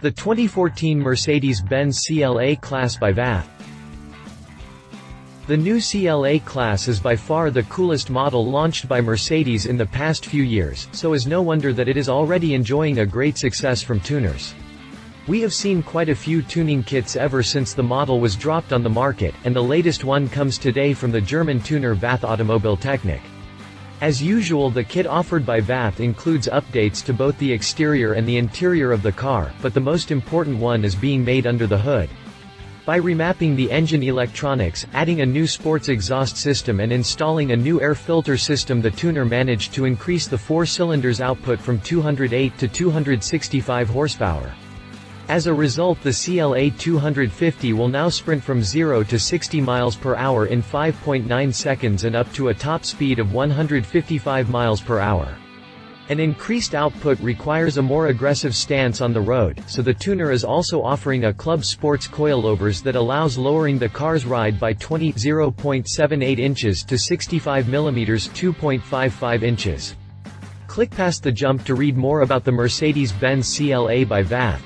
The 2014 Mercedes-Benz CLA-Class by Vath. The new CLA-Class is by far the coolest model launched by Mercedes in the past few years, so is no wonder that it is already enjoying a great success from tuners. We have seen quite a few tuning kits ever since the model was dropped on the market, and the latest one comes today from the German tuner Vath Automobiltechnik. As usual, the kit offered by Vath includes updates to both the exterior and the interior of the car, but the most important one is being made under the hood. By remapping the engine electronics, adding a new sports exhaust system and installing a new air filter system, the tuner managed to increase the 4 cylinders output from 208 to 265 horsepower. As a result, the CLA-250 will now sprint from 0 to 60 miles per hour in 5.9 seconds and up to a top speed of 155 miles per hour. An increased output requires a more aggressive stance on the road, so the tuner is also offering a Club Sports coilovers that allows lowering the car's ride by 0.78 inches to 65 mm 2.55 inches. Click past the jump to read more about the Mercedes-Benz CLA by Vath.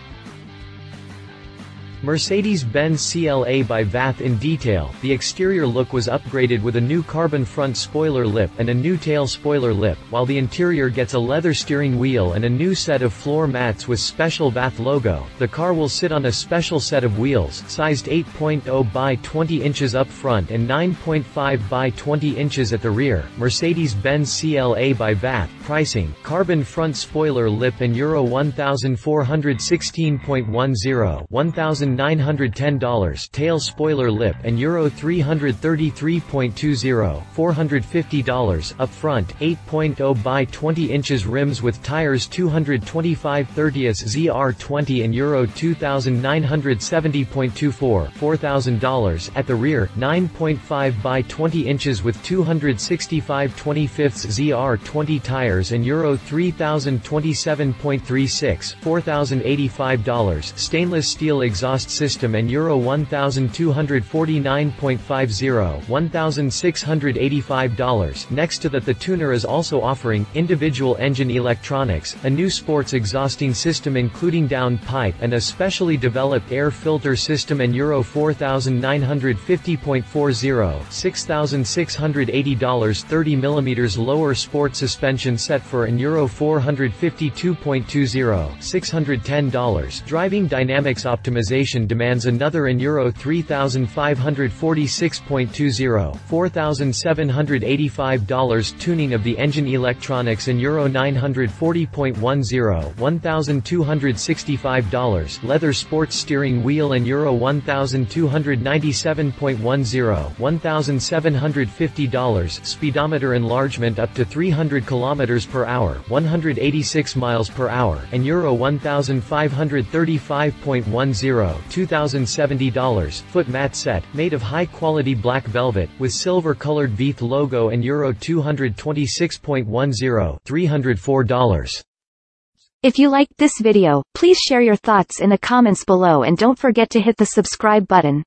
Mercedes-Benz CLA by Vath in detail. The exterior look was upgraded with a new carbon front spoiler lip and a new tail spoiler lip, while the interior gets a leather steering wheel and a new set of floor mats with special Vath logo. The car will sit on a special set of wheels, sized 8.0 by 20 inches up front and 9.5 by 20 inches at the rear. Mercedes-Benz CLA by Vath. Pricing: carbon front spoiler lip and Euro 1416.10, $1,910, tail spoiler lip and Euro 333.20, $450, upfront, 8.0 by 20 inches rims with tires 225/30ths ZR20 and Euro 2970.24, $4,000, at the rear, 9.5 by 20 inches with 265/25ths ZR20 tires and Euro 3027.36, $4,085, stainless steel exhaust system and Euro 1249.50, $1,685. Next to that, the tuner is also offering individual engine electronics, a new sports exhausting system including down pipe and a specially developed air filter system and Euro 4950.40, $6,680. 30 mm lower sport suspension set for an Euro 452.20, $610. Driving dynamics optimization demands another an Euro 3546.20, $4,785. Tuning of the engine electronics an Euro 940.10, $1,265. Leather sports steering wheel and Euro 1,297.10, $1,750. Speedometer enlargement up to 300 km per hour, 186 miles per hour, and Euro 1,535.10, $2,070. Foot mat set, made of high-quality black velvet, with silver-colored Vath logo and Euro 226.10, $304. If you liked this video, please share your thoughts in the comments below and don't forget to hit the subscribe button.